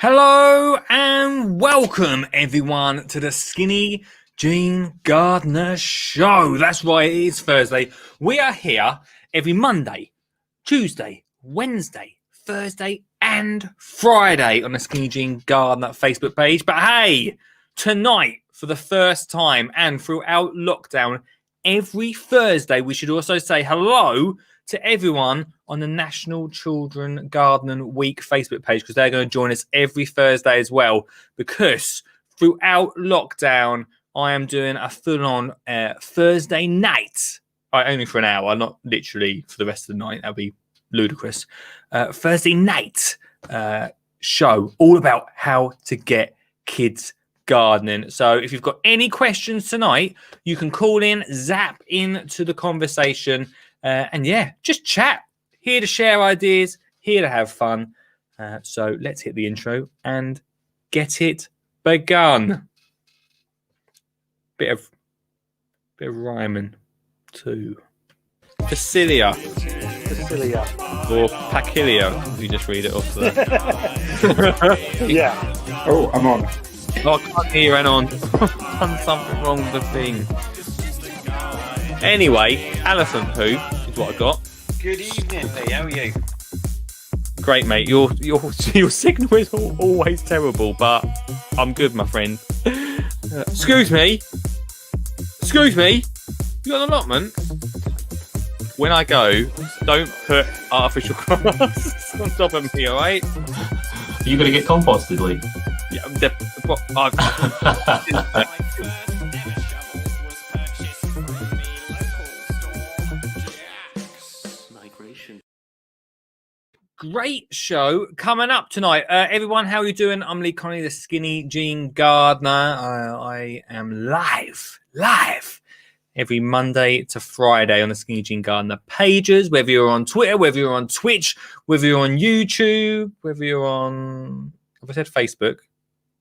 Hello and welcome everyone to the Skinny Jean Gardner Show. That's right, it is Thursday. We are here every Monday, Tuesday, Wednesday, Thursday and Friday on the Skinny Jean Gardner Facebook page. But hey, tonight for the first time and throughout lockdown, every Thursday we should also say hello to everyone on the National Children Gardening Week Facebook page, because they're going to join us every Thursday as well, because throughout lockdown I am doing a full-on Thursday night, only for an hour, not literally for the rest of the night, that'd be ludicrous, Thursday night show all about how to get kids gardening. So if you've got any questions tonight, you can call in, zap into the conversation, and yeah, just chat. Here to share ideas, here to have fun. So let's hit the intro and get it begun. Bit of rhyming too. Facilia. Or Pacilia. You just read it off there. Yeah. Oh, I'm on. Oh, I can't hear you, on. Done something wrong with the thing. Anyway, elephant poo is what I got. Good evening, Lee. How are you? Great, mate. Your signal is always terrible, but I'm good, my friend. Excuse me. You got an allotment? When I go, don't put artificial grass on top of me, all right? You got to get composted, Lee. Yeah, Great show coming up tonight. Everyone, how are you doing? I'm Lee Connolly, the Skinny Jean Gardner. I am live every Monday to Friday on the Skinny Jean Gardner pages, whether you're on Twitter, whether you're on Twitch, whether you're on YouTube, whether you're on, have I said Facebook?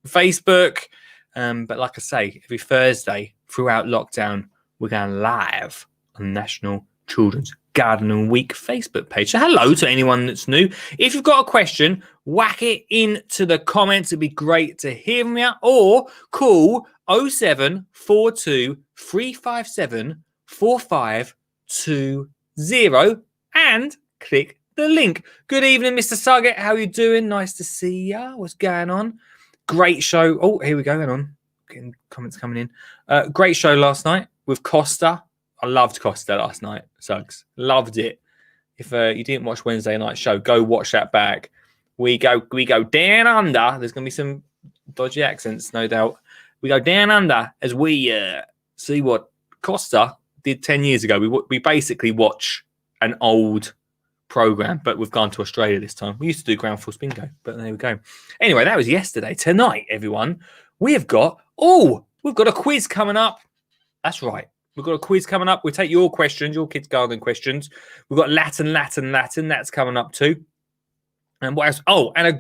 But like I say, every Thursday throughout lockdown, we're going live on National Children's Gardening Week Facebook page. So hello to anyone that's new. If you've got a question, whack it into the comments. It'd be great to hear from you. Or call 0742 357 4520 and click the link. Good evening, Mr. Suggett. How are you doing? Nice to see ya. What's going on? Great show. Oh, here we go. Hang on. Getting comments coming in. Great show last night with Costa. I loved Costa last night, Suggs. Loved it. If you didn't watch Wednesday night show, go watch that back. We go down under. There's going to be some dodgy accents, no doubt. We go down under as we see what Costa did 10 years ago. We basically watch an old program, but we've gone to Australia this time. We used to do Ground Force Bingo, but there we go. Anyway, that was yesterday. Tonight, everyone, we've got a quiz coming up. That's right. We've got a quiz coming up. We'll take your questions, your kids' gardening questions. We've got Latin. That's coming up too. And what else? Oh, and a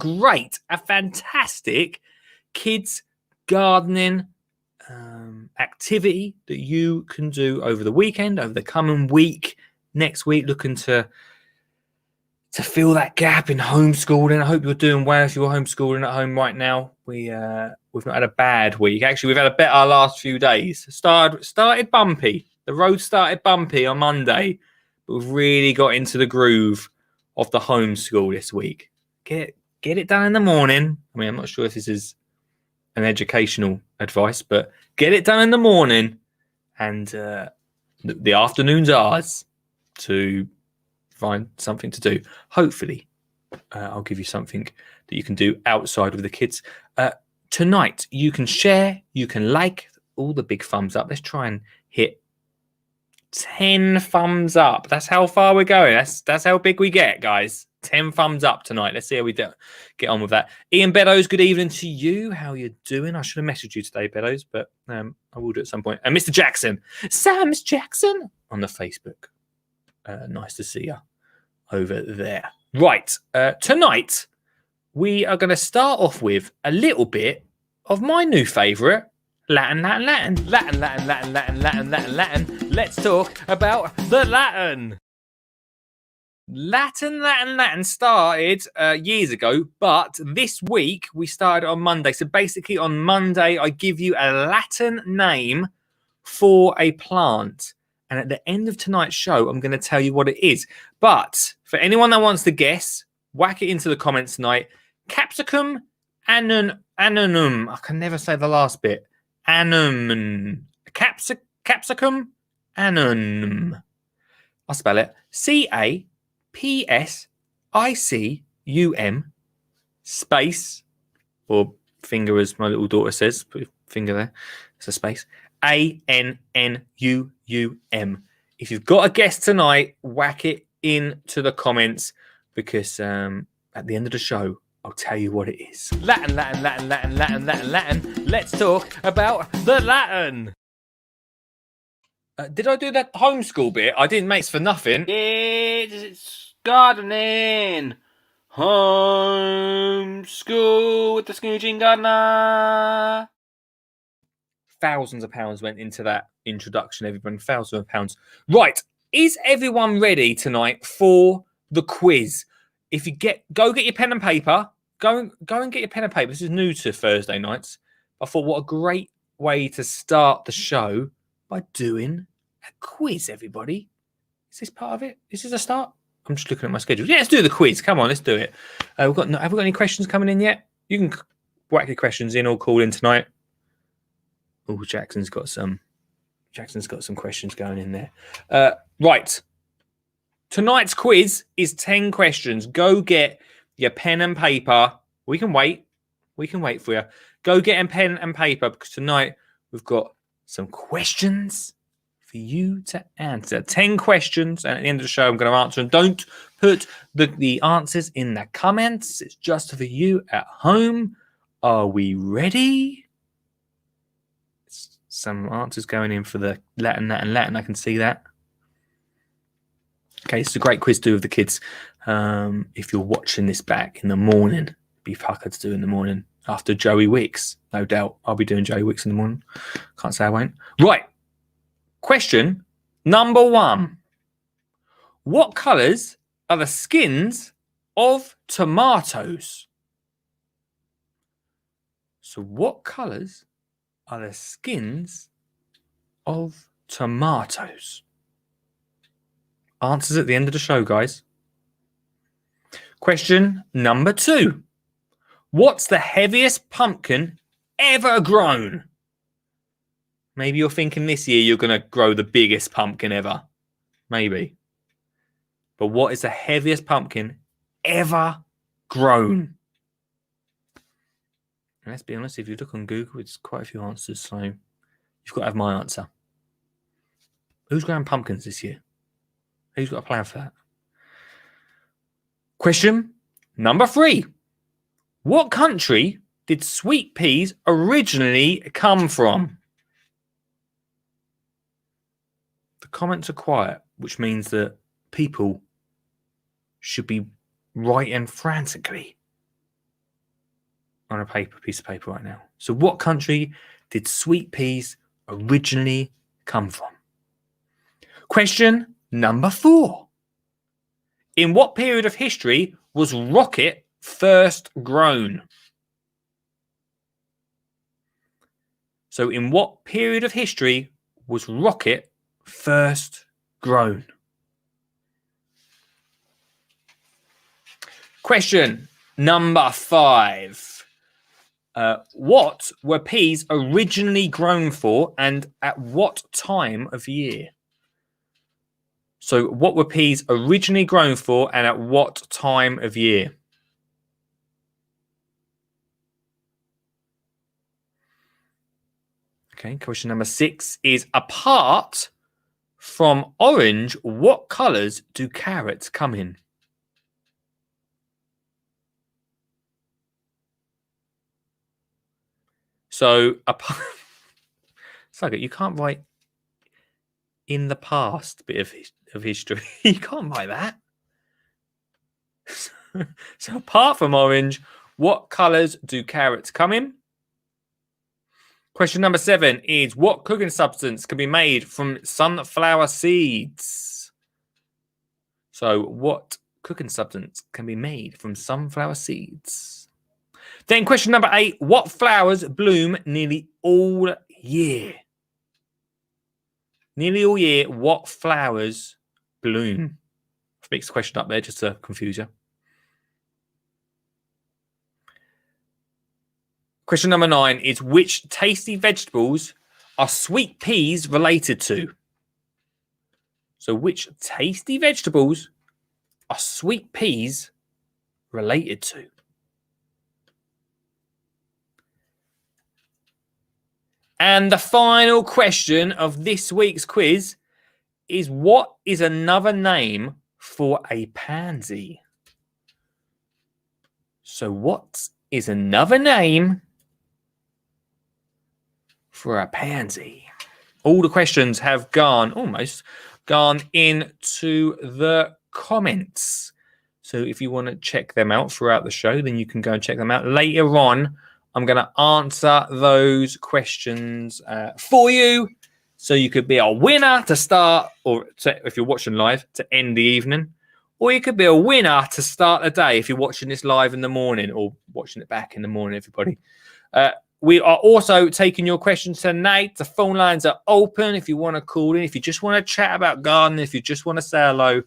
fantastic kids' gardening activity that you can do over the weekend, over the coming week, next week, looking to fill that gap in homeschooling. I hope you're doing well if you're homeschooling at home right now. We've not had a bad week. Actually, we've had a better last few days. Started bumpy. The road started bumpy on Monday, but we've really got into the groove of the homeschool this week. Get it done in the morning. I mean, I'm not sure if this is an educational advice, but get it done in the morning, and the afternoon's ours to find something to do. Hopefully, I'll give you something that you can do outside with the kids. Tonight, you can share, you can like, all the big thumbs up. Let's try and hit 10 thumbs up. That's how far we're going. That's how big we get, guys. 10 thumbs up tonight. Let's see how we get on with that. Ian Beddoes, good evening to you. How you doing? I should have messaged you today, Beddoes, but I will do at some point. And Mr. Jackson, Sam's Jackson on the Facebook. Nice to see you over there. Right. Tonight, we are going to start off with a little bit of my new favourite, Latin. Let's talk about the Latin. Latin started years ago, but this week we started on Monday. So basically on Monday, I give you a Latin name for a plant. And at the end of tonight's show, I'm going to tell you what it is. But for anyone that wants to guess, whack it into the comments tonight. Capsicum annum. I can never say the last bit. Annum. Capsicum annum. I'll spell it. CAPSICUM space, or finger as my little daughter says. Put your finger there. It's a space. ANNUUM. If you've got a guess tonight, whack it into the comments because at the end of the show, I'll tell you what it is. Latin. Let's talk about the Latin. Did I do that homeschool bit? I didn't, mates, for nothing. It's gardening. Homeschool with the Scooging Gardener. Thousands of pounds went into that introduction, everyone. Thousands of pounds. Right. Is everyone ready tonight for the quiz? If you go get your pen and paper. Go and get your pen and paper. This is new to Thursday nights. I thought, what a great way to start the show by doing a quiz, everybody. Is this part of it? Is this a start? I'm just looking at my schedule. Yeah, let's do the quiz. Come on, let's do it. Have we got any questions coming in yet? You can whack your questions in or call in tonight. Oh, Jackson's got some questions going in there. Right. Tonight's quiz is 10 questions. Go get your pen and paper. We can wait. We can wait for you. Go get a pen and paper because tonight we've got some questions for you to answer. 10 questions. And at the end of the show, I'm going to answer them. Don't put the answers in the comments. It's just for you at home. Are we ready? Some answers going in for the Latin. I can see that. Okay, it's a great quiz to do with the kids. If you're watching this back in the morning, it'd be fucker to do in the morning after Joey Wicks. No doubt I'll be doing Joey Wicks in the morning. Can't say I won't. Right. Question number 1. What colours are the skins of tomatoes? So what colours are the skins of tomatoes? Answers at the end of the show, guys. Question number 2. What's the heaviest pumpkin ever grown? Maybe you're thinking this year you're going to grow the biggest pumpkin ever. Maybe. But what is the heaviest pumpkin ever grown? And let's be honest, if you look on Google, it's quite a few answers. So you've got to have my answer. Who's growing pumpkins this year? Who's got a plan for that? Question number 3. What country did sweet peas originally come from? The comments are quiet, which means that people should be writing frantically on a piece of paper right now. So what country did sweet peas originally come from? Question number 4. In what period of history was rocket first grown? So in what period of history was rocket first grown? Question number 5. What were peas originally grown for and at what time of year? So what were peas originally grown for and at what time of year? Okay, question number 6 is, apart from orange, what colours do carrots come in? So, it's like you can't write in the past bit of history. You can't write that. So, apart from orange, what colours do carrots come in? Question number 7 is, what cooking substance can be made from sunflower seeds? So what cooking substance can be made from sunflower seeds? Then question number 8. What flowers bloom nearly all year? Nearly all year, what flowers bloom? I've mixed the question up there just to confuse you. Question number 9 is which tasty vegetables are sweet peas related to? So which tasty vegetables are sweet peas related to? And the final question of this week's quiz is what is another name for a pansy? So what is another name for a pansy? All the questions have almost gone into the comments. So if you want to check them out throughout the show, then you can go and check them out. Later on, I'm going to answer those questions for you. So you could be a winner to start, or if you're watching live, to end the evening. Or you could be a winner to start the day if you're watching this live in the morning or watching it back in the morning, everybody. We are also taking your questions tonight. The phone lines are open if you want to call in. If you just want to chat about gardening, if you just want to say hello,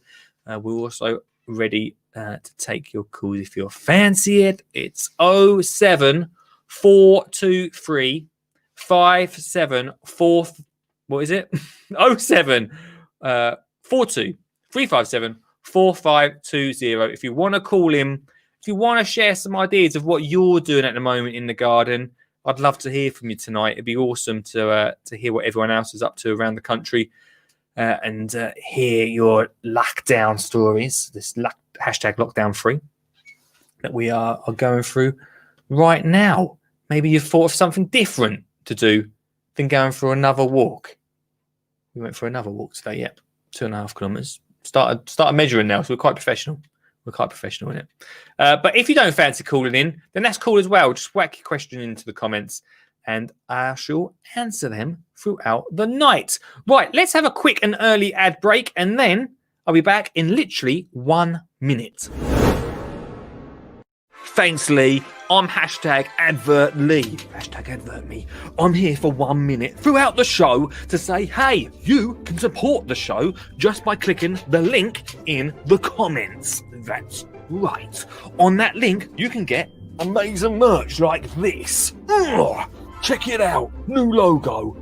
we're also ready to take your calls if you fancy it. It's 07 423 574. What is it? 07 42 357 4520. If you want to call in, if you want to share some ideas of what you're doing at the moment in the garden, I'd love to hear from you tonight. It'd be awesome to hear what everyone else is up to around the country and hear your lockdown stories. This hashtag lockdown free that we are going through right now. Maybe you've thought of something different to do than going for another walk. We went for another walk today. Yep, 2.5 kilometers. Started measuring now, so we're quite professional. We're quite professional in it. But if you don't fancy calling in, then that's cool as well. Just whack your question into the comments and I shall answer them throughout the night. Right, let's have a quick and early ad break and then I'll be back in literally 1 minute. Thanks, Lee. I'm hashtag advert Lee. Hashtag advert me. I'm here for 1 minute throughout the show to say, hey, you can support the show just by clicking the link in the comments. That's right. On that link, you can get amazing merch like this. Check it out. New logo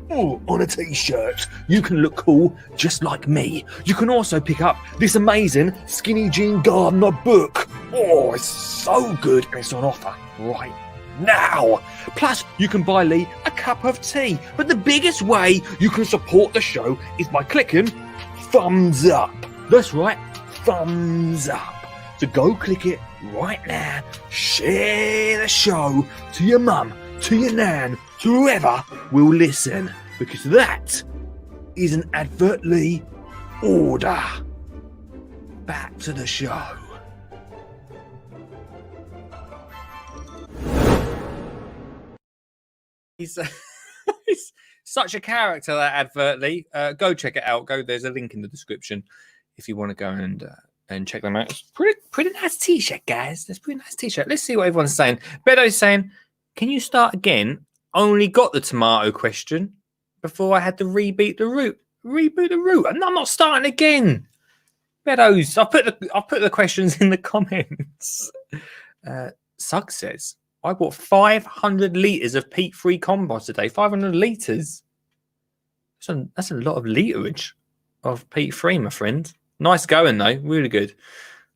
on a t-shirt. You can look cool just like me. You can also pick up this amazing Skinny Jean Gardener book. Oh, it's so good and it's on offer right now. Plus, you can buy Lee a cup of tea. But the biggest way you can support the show is by clicking thumbs up. That's right, thumbs up. So go click it right now. Share the show to your mum, to your nan, to whoever will listen, because that is an advert Lee order. Back to the show. He's such a character, that advert Lee. Go check it out. There's a link in the description if you want to go and check them out. It's pretty nice t-shirt, guys. That's a pretty nice t-shirt. Let's see what everyone's saying. Bedo's saying, can you start again? Only got the tomato question before I had to reboot the route. Reboot the route. And I'm not starting again. Bedos, I'll put the questions in the comments. Sug says, I bought 500 litres of peat-free compost today. 500 litres. That's a lot of literage of peat-free, my friend. Nice going, though. Really good.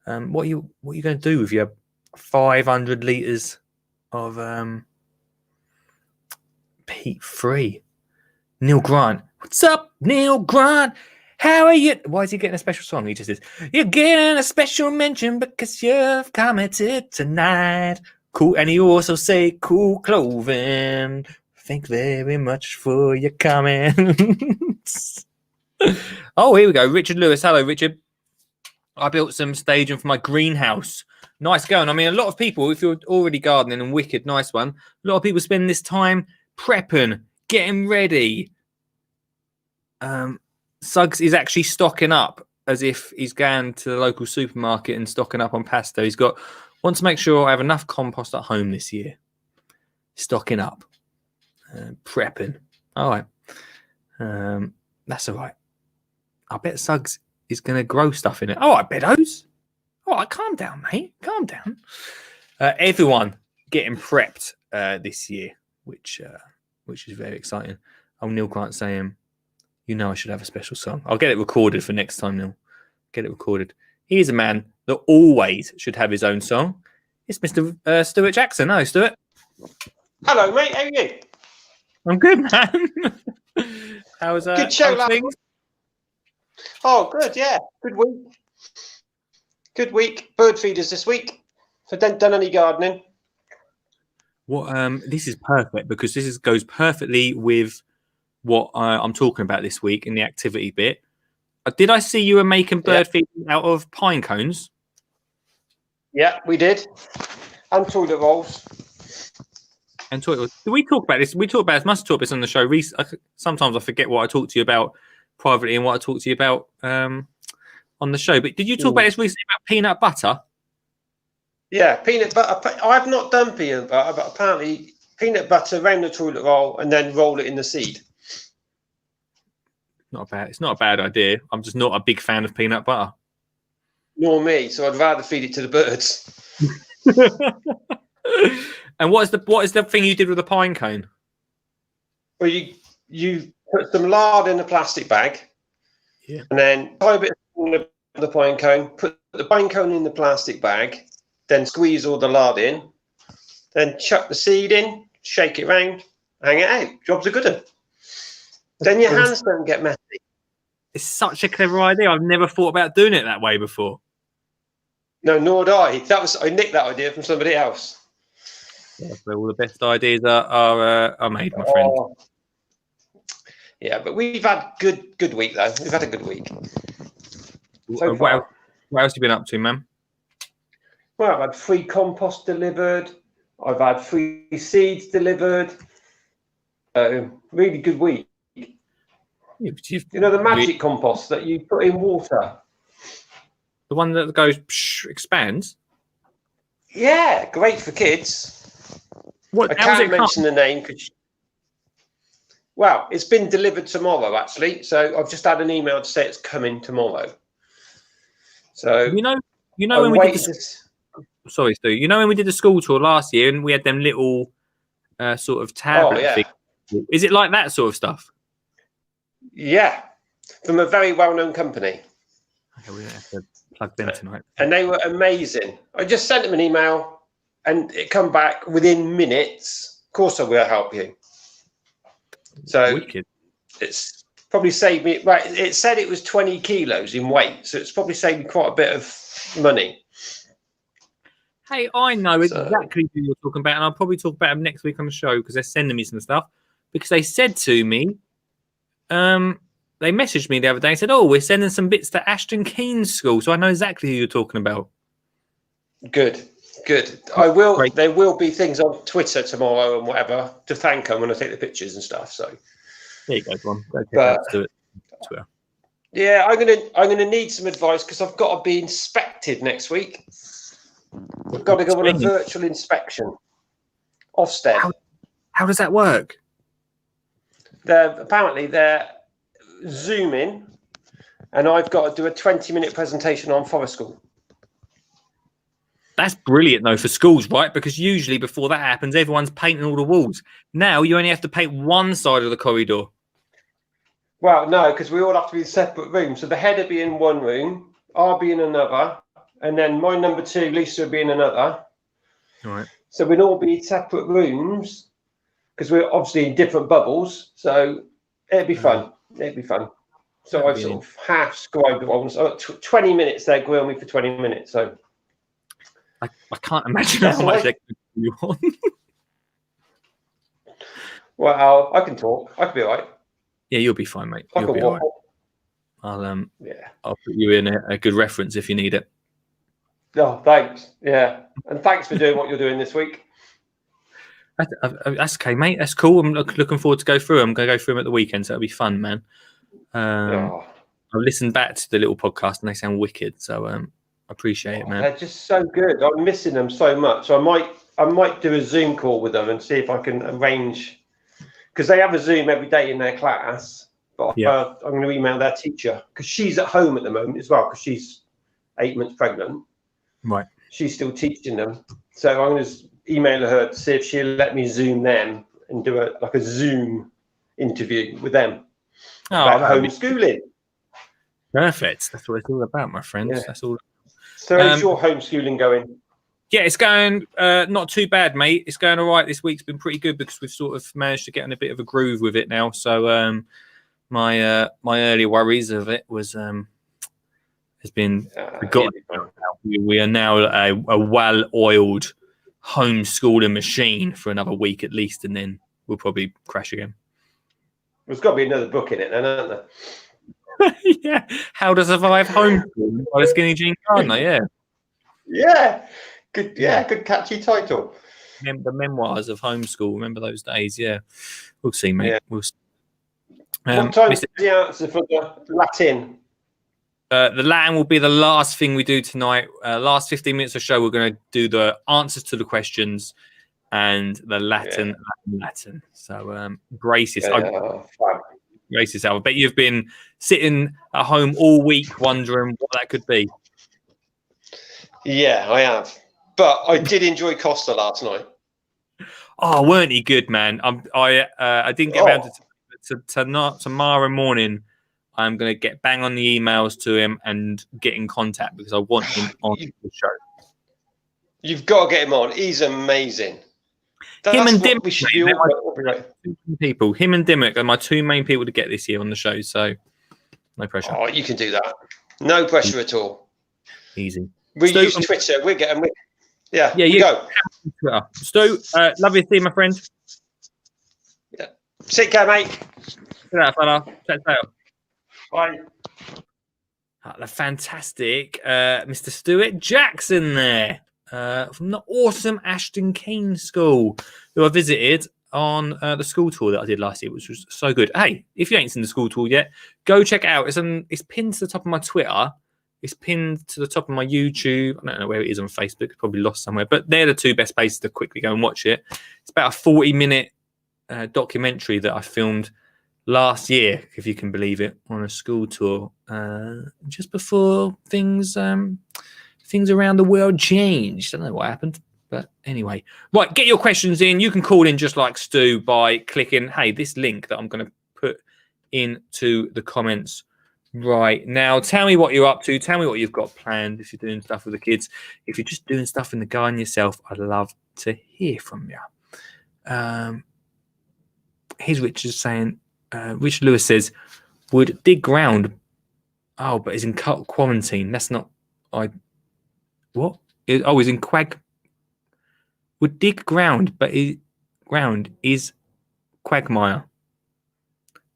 What are you going to do with your 500 litres of peat-free? Neil Grant. What's up, Neil Grant? How are you? Why is he getting a special song? He just is. You're getting a special mention because you've commented tonight. Cool. And he also say cool clothing. Thank very much for your comments. Oh, here we go. Richard Lewis. Hello, Richard. I built some staging for my greenhouse. Nice going. I mean, a lot of people, if you're already gardening and wicked, nice one. A lot of people spend this time prepping, getting ready. Suggs is actually stocking up as if he's going to the local supermarket and stocking up on pasta. He's got, want to make sure I have enough compost at home this year. Stocking up. Prepping. All right. That's all right. I bet Suggs is going to grow stuff in it. All right, Beddoes. All right, calm down, mate. Calm down. Everyone getting prepped this year, which is very exciting. Oh, Neil Grant saying, you know I should have a special song. I'll get it recorded for next time, Neil. Get it recorded. He is a man that always should have his own song. It's Mr. Stuart Jackson. Hello, Stuart. Hello, mate. How are you? I'm good, man. How's Good show, how's lad. things? Oh, good. Yeah, good week. Good week. Bird feeders this week. So done any gardening? What? This is perfect because goes perfectly with what I'm talking about this week in the activity bit. Did I see you were making bird feeding out of pine cones? Yeah, we did. And toilet rolls. And did we talk about this? We talked about this. Must have talked about this on the show. Sometimes I forget what I talked to you about privately and what I talked to you about on the show. But did you talk about this recently about peanut butter? Yeah, peanut butter. I've not done peanut butter, but apparently peanut butter around the toilet roll and then roll it in the seed. It's not a bad idea. I'm just not a big fan of peanut butter. Nor me, so I'd rather feed it to the birds. And what is the thing you did with the pine cone? Well, you put some lard in a plastic bag, and then tie a bit of the pine cone. Put the pine cone in the plastic bag, then squeeze all the lard in, then chuck the seed in, shake it round, hang it out. Job's a good one. Then your hands don't get messy. It's such a clever idea. I've never thought about doing it that way before. No, nor did I. I nicked that idea from somebody else. Yeah, so all the best ideas are made, my friend. Yeah, but we've had good week though. We've had a good week. So what else have you been up to, man? Well, I've had free compost delivered. I've had free seeds delivered. Really good week. Yeah, you know the magic compost that you put in water? The one that goes expands? Yeah, great for kids. I can't mention the name because... Well, it's been delivered tomorrow, actually. So I've just had an email to say it's coming tomorrow. So you know when we did sorry, Stu. You know when we did the school tour last year and we had them little sort of tablet things? Is it like that sort of stuff? Yeah, from a very well-known company. Okay, we're gonna have to plug them tonight. And they were amazing. I just sent them an email, and it come back within minutes. Of course, I will help you. So Wicked. It's probably saved me. Right, it said it was 20 kilos in weight, so it's probably saved me quite a bit of money. Hey, I know exactly who you're talking about, and I'll probably talk about them next week on the show because they're sending me some stuff. Because they said to me, they messaged me the other day and said, "Oh, we're sending some bits to Ashton Keynes School," so I know exactly who you're talking about. Good. I will. Great. There will be things on Twitter tomorrow and whatever to thank them when I take the pictures and stuff. So there you go, Ron. Do it. Twitter. Yeah, I'm gonna need some advice because I've got to be inspected next week. I've got to go on a virtual inspection. Ofsted. How does that work? Apparently they're Zooming, and I've got to do a 20-minute presentation on Forest School. That's brilliant, though, for schools, right? Because usually before that happens, everyone's painting all the walls. Now you only have to paint one side of the corridor. Well, no, because we all have to be in separate rooms. So the head will be in one room, I'll be in another, and then my number two, Lisa, will be in another. All right. So we'll all be separate rooms because we're obviously in different bubbles. So it'll be fun. It'll be fun. So I've sort of half scribed it on. So 20 minutes, they grill me for 20 minutes. So I can't imagine how much they can do you on. Well, I can talk. I can be all right. Yeah, you'll be fine, mate. You'll be all right. I'll put you in a good reference if you need it. Oh, thanks. Yeah, and thanks for doing what you're doing this week. That's okay, mate. That's cool. I'm looking forward to go through them. I'm going to go through them at the weekend, so it'll be fun, man. I listened back to the little podcast and they sound wicked. So I appreciate it, man. They're just so good. I'm missing them so much. So I might do a Zoom call with them and see if I can arrange, because they have a Zoom every day in their class. But Yeah. I'm going to email their teacher because she's at home at the moment as well, because she's 8 months pregnant. Right. She's still teaching them. So I'm going to email her to see if she'll let me Zoom them and do a Zoom interview with them about that'd be homeschooling. perfect. That's what it's all about, my friends. Yeah. That's all. So how's your homeschooling going? Yeah, it's going not too bad, mate. It's going all right. This week's been pretty good because we've sort of managed to get in a bit of a groove with it now. So my early worries of it was has been forgotten. We are now a well-oiled homeschooling machine for another week at least, and then we'll probably crash again. There's got to be another book in it then, aren't there? Yeah, How to Survive Homeschooling by the Skinny Jean Gardner. Yeah, Yeah. Good. Yeah, good catchy title. the memoirs of homeschool. Remember those days? Yeah, we'll see, mate. Yeah. We'll see. What time is the answer for the Latin? The Latin will be the last thing we do tonight. Last 15 minutes of show, we're going to do the answers to the questions and the Latin. So brace yourself. Brace yourself. I bet you've been sitting at home all week wondering what that could be. Yeah, I have. But I did enjoy Costa last night. Oh, weren't he good, man? I didn't get around to tomorrow morning. I'm going to get bang on the emails to him and get in contact because I want him on the show. You've got to get him on. He's amazing. Him and Dimmock, we should do. People. Him and Dimmock are my two main people to get this year on the show. So no pressure. Oh, you can do that. No pressure at all. Easy. We use Twitter. We're getting. Yeah. You go. Stu, lovely to see you, my friend. Yeah. Take care, mate. Good out, fella. Check it out. Bye. The fantastic Mr. Stuart Jackson there from the awesome Ashton Keynes School, who I visited on the school tour that I did last year, which was so good. Hey, if you ain't seen the school tour yet, go check it out. It's pinned to the top of my Twitter. It's pinned to the top of my YouTube. I don't know where it is on Facebook. It's probably lost somewhere. But they're the two best places to quickly go and watch it. It's about a 40-minute documentary that I filmed last year, if you can believe it, on a school tour just before things around the world changed. I don't know what happened, but anyway. Right, get your questions in. You can call in just like Stu by clicking, this link that I'm going to put into the comments right now. Tell me what you're up to. Tell me what you've got planned if you're doing stuff with the kids. If you're just doing stuff in the garden yourself, I'd love to hear from you. Here's Richard saying, Richard Lewis says, would dig ground. Oh, but he's in quarantine. That's not. What? He's in quag. Would dig ground, but ground is quagmire.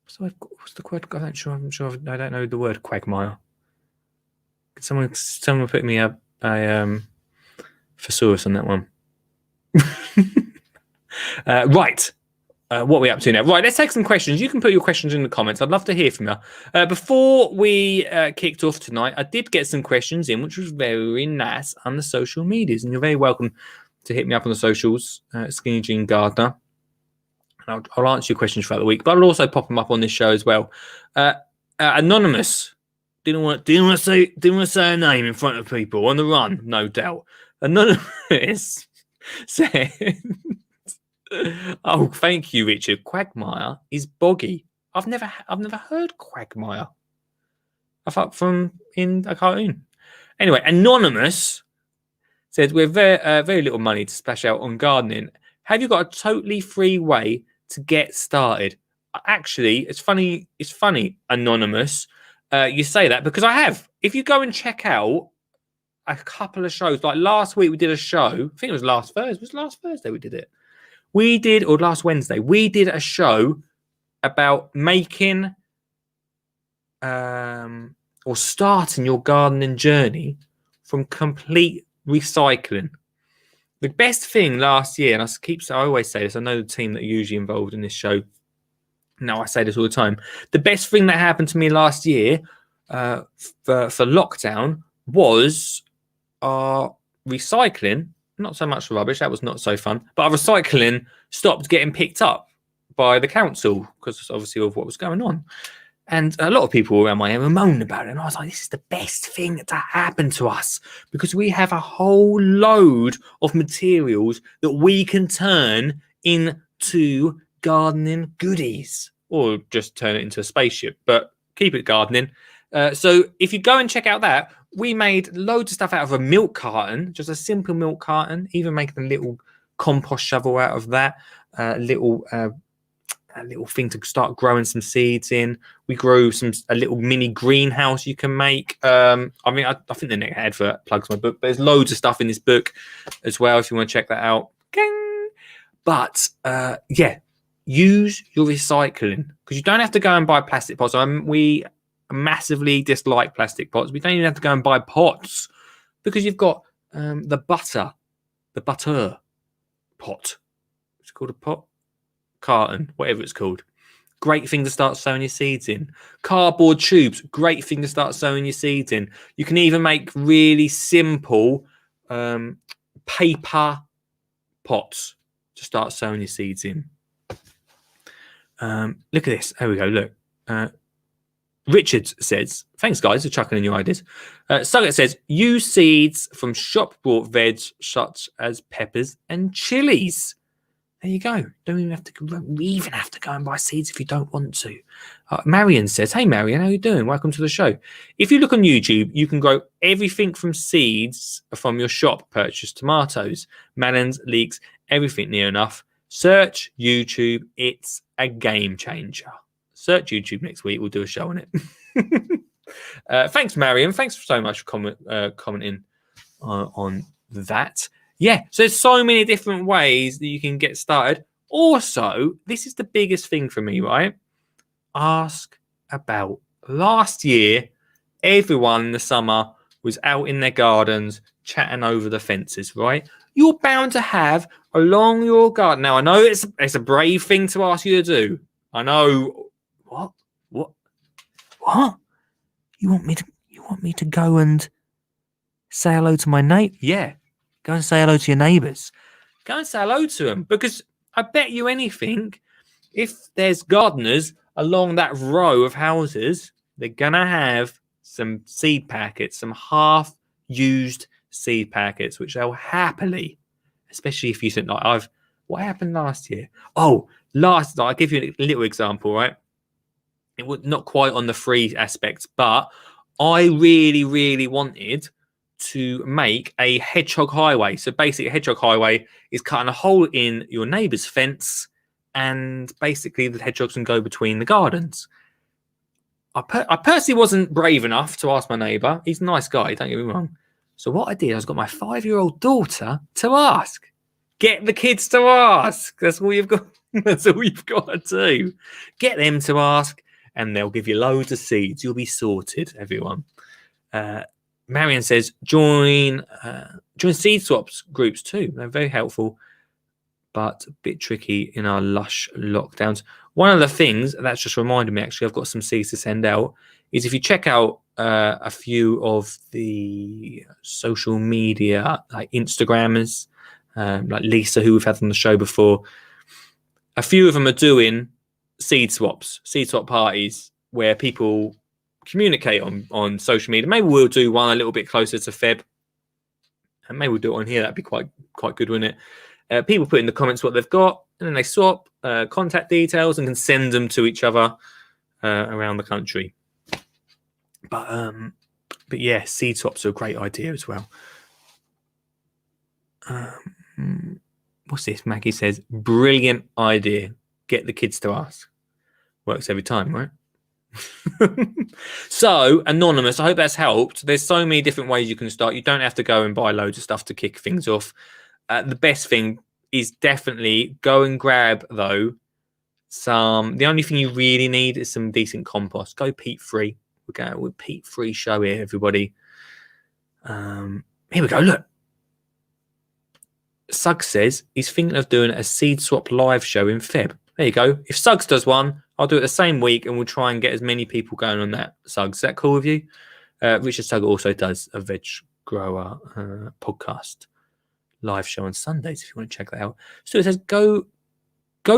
So what's the quag? I'm sure. I don't know the word quagmire. Could someone put me a thesaurus on that one? Right. What are we up to now? Right, let's take some questions. You can put your questions in the comments. I'd love to hear from you. Before we kicked off tonight, I did get some questions in, which was very nice on the social medias. And you're very welcome to hit me up on the socials, Skinny Jean Gardner. And I'll answer your questions throughout the week, but I'll also pop them up on this show as well. Anonymous. Didn't want to say a name in front of people on the run, no doubt. Anonymous said... Oh, thank you, Richard. Quagmire is boggy. I've never heard quagmire. I thought from in a cartoon. Anyway, Anonymous said we're very little money to splash out on gardening. Have you got a totally free way to get started? Actually, it's funny. Anonymous. You say that because I have. If you go and check out a couple of shows, like last week we did a show. I think it was last Thursday. It was last Thursday we did it. Or last Wednesday, we did a show about making or starting your gardening journey from complete recycling. The best thing last year, and I always say this, I know the team that are usually involved in this show. No, I say this all the time. The best thing that happened to me last year for lockdown was our recycling. Not so much rubbish, that was not so fun, but our recycling stopped getting picked up by the council because obviously of what was going on. And a lot of people around my area were moaning about it. And I was like, this is the best thing to happen to us because we have a whole load of materials that we can turn into gardening goodies or just turn it into a spaceship, but keep it gardening. So if you go and check out that, we made loads of stuff out of a milk carton, just a simple milk carton, even making a little compost shovel out of that, a little thing to start growing some seeds in. We grew a little mini greenhouse you can make. I think the next advert plugs my book, but there's loads of stuff in this book as well if you want to check that out. But use your recycling because you don't have to go and buy plastic pots. We massively dislike plastic pots. We don't even have to go and buy pots because you've got the butter pot. It's called a pot. Carton, whatever it's called. Great thing to start sowing your seeds in. Cardboard tubes, great thing to start sowing your seeds in. You can even make really simple paper pots to start sowing your seeds in. Look at this. There we go. Look. Richard says, thanks guys for chucking in your ideas. Suggett says, use seeds from shop bought veg such as peppers and chilies. There you go. Don't even have to go and buy seeds if you don't want to. Marion says, hey Marion, how you doing? Welcome to the show. If you look on YouTube, you can grow everything from seeds from your shop. Purchase tomatoes, melons, leeks, everything near enough. Search YouTube. It's a game changer. Search YouTube next week. We'll do a show on it. Thanks, Marion. Thanks so much for commenting on that. Yeah, so there's so many different ways that you can get started. Also, this is the biggest thing for me, right? Ask about last year. Everyone in the summer was out in their gardens chatting over the fences, right? You're bound to have along your garden. Now, I know it's a brave thing to ask you to do. I know. What? You want me to go and say hello to my neighbor? Yeah. Go and say hello to your neighbours. Go and say hello to them because I bet you anything, if there's gardeners along that row of houses, they're going to have some seed packets, some half-used seed packets, which they'll happily, especially if you think, like, what happened last year? Oh, I'll give you a little example, right? It was not quite on the free aspect, but I really, really wanted to make a hedgehog highway. So basically a hedgehog highway is cutting a hole in your neighbour's fence and basically the hedgehogs can go between the gardens. I personally wasn't brave enough to ask my neighbour. He's a nice guy, don't get me wrong. So what I did, I got my 5-year-old daughter to ask. Get the kids to ask. That's all you've got. That's all you've got to do. Get them to ask and they'll give you loads of seeds. You'll be sorted, everyone. Marion says, join seed swaps groups too. They're very helpful, but a bit tricky in our lush lockdowns. One of the things that's just reminded me, actually, I've got some seeds to send out, is if you check out a few of the social media, like Instagrammers, like Lisa, who we've had on the show before, a few of them are doing seed swap parties where people communicate on social media. Maybe we'll do one a little bit closer to Feb, and maybe we'll do it on here. That'd be quite good, wouldn't it? People put in the comments what they've got, and then they swap contact details and can send them to each other around the country. But yeah, seed swaps are a great idea as well. What's this? Maggie says, brilliant idea. Get the kids to ask. Works every time, right? So, Anonymous, I hope that's helped. There's so many different ways you can start. You don't have to go and buy loads of stuff to kick things off. The best thing is definitely go and grab, though, the only thing you really need is some decent compost. Go peat-free. We're going with peat-free show here, everybody. Here we go, look. Suggs says he's thinking of doing a seed swap live show in Feb. There you go. If Suggs does one, I'll do it the same week, and we'll try and get as many people going on that. Suggs, is that cool with you? Richard Sugg also does a Veg Grower podcast live show on Sundays if you want to check that out. So it says go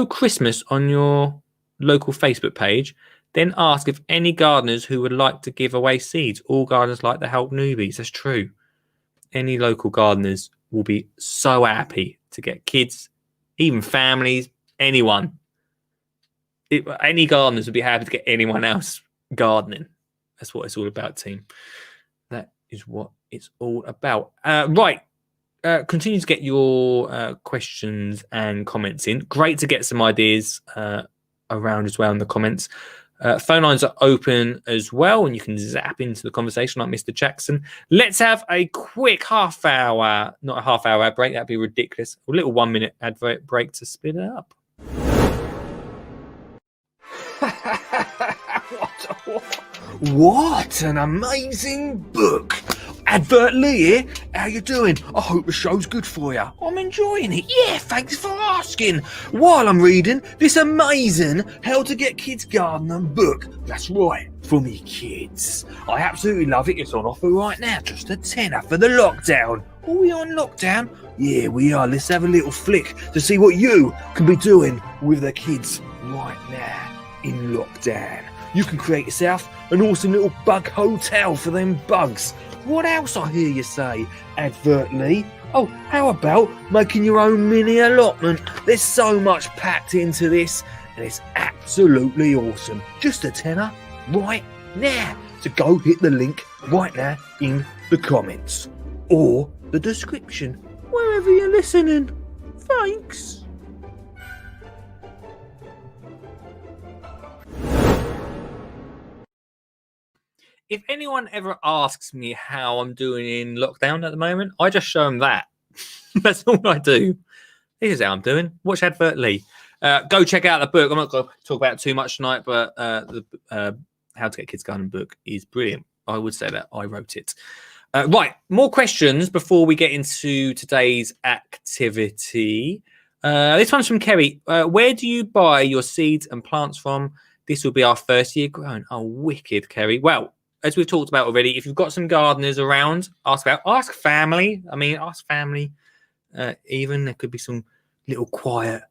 Christmas on your local Facebook page, then ask if any gardeners who would like to give away seeds. All gardeners like to help newbies. That's true. Any local gardeners will be so happy to get kids, even families, anyone. Any gardeners would be happy to get anyone else gardening. That's what it's all about, team. That is what it's all about. Right. Continue to get your questions and comments in. Great to get some ideas around as well in the comments. Phone lines are open as well, and you can zap into the conversation like Mr. Jackson. Let's have a quick not a half hour ad break. That'd be ridiculous. A little 1 minute advert break to speed it up. What an amazing book. Advert Lee here. How you doing? I hope the show's good for you. I'm enjoying it. Yeah, thanks for asking. While I'm reading this amazing How to Get Kids Gardening book. That's right, for me kids. I absolutely love it. It's on offer right now. Just a tenner for the lockdown. Are we on lockdown? Yeah, we are. Let's have a little flick to see what you can be doing with the kids right now in lockdown. You can create yourself an awesome little bug hotel for them bugs. What else I hear you say, advertly? Oh, how about making your own mini allotment? There's so much packed into this, and it's absolutely awesome. Just a tenner right now. So go hit the link right now in the comments or the description, wherever you're listening. Thanks. If anyone ever asks me how I'm doing in lockdown at the moment, I just show them that. That's all I do. This is how I'm doing. Watch Advert Lee. Go check out the book. I'm not going to talk about it too much tonight, but the How to Get Kids Gardening book is brilliant. I would say that I wrote it. Right, more questions before we get into today's activity. This one's from Kerry. Where do you buy your seeds and plants from? This will be our first year growing. Oh, wicked, Kerry. Well, as we've talked about already, if you've got some gardeners around, ask family. Ask family. Even there could be some little quiet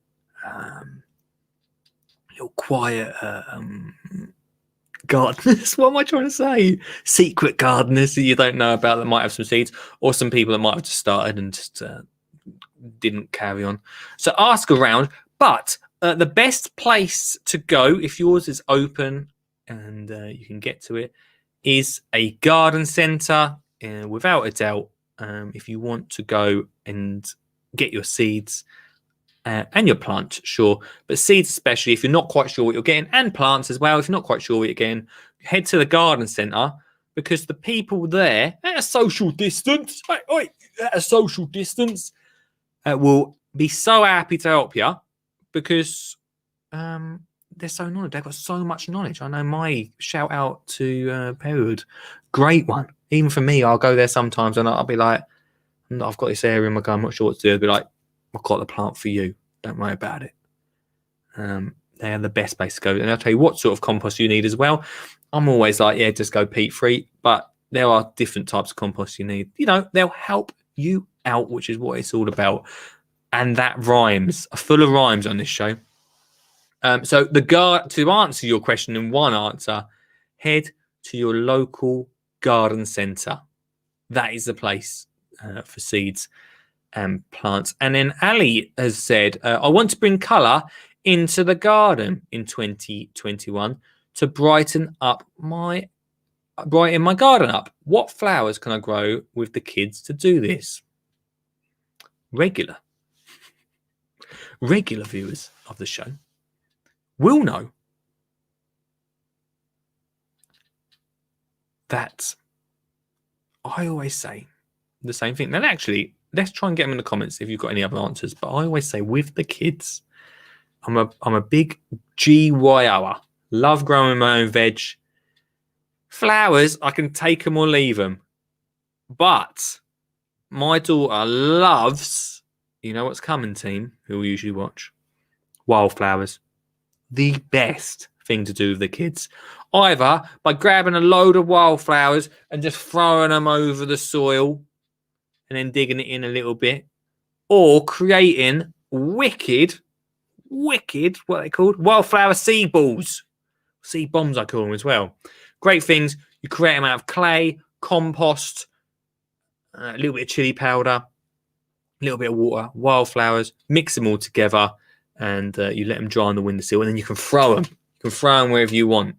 gardeners. What am I trying to say? Secret gardeners that you don't know about that might have some seeds, or some people that might have just started and just didn't carry on. So ask around. But the best place to go, if yours is open and you can get to it, is a garden centre, without a doubt. If you want to go and get your seeds and your plants, sure, but seeds especially, if you're not quite sure what you're getting, and plants as well, if you're not quite sure what you're getting, head to the garden centre, because the people there at a social distance, will be so happy to help you, because they're so knowledgeable. They've got so much knowledge. I know my shout out to Perrywood, great one. Even for me, I'll go there sometimes and I'll be like, I've got this area in my garden, I'm not sure what to do. I'll be like, I've got the plant for you. Don't worry about it. They are the best place to go. And I'll tell you what sort of compost you need as well. I'm always like, yeah, just go peat free. But there are different types of compost you need. You know, they'll help you out, which is what it's all about. And that rhymes, full of rhymes on this show. So to answer your question in one answer, head to your local garden centre. That is the place for seeds and plants. And then Ali has said, I want to bring colour into the garden in 2021 to brighten my garden up. What flowers can I grow with the kids to do this? Regular viewers of the show will know that I always say the same thing. And actually, let's try and get them in the comments if you've got any other answers. But I always say with the kids, I'm a big GYOer. Love growing my own veg. Flowers, I can take them or leave them. But my daughter loves, you know what's coming, team, who we usually watch? Wildflowers. The best thing to do with the kids. Either by grabbing a load of wildflowers and just throwing them over the soil and then digging it in a little bit, or creating wicked, what are they called? Wildflower seed balls. Seed bombs, I call them as well. Great things. You create them out of clay, compost, a little bit of chili powder, a little bit of water, wildflowers, mix them all together, and you let them dry on the windowsill, and then you can throw them. You can throw them wherever you want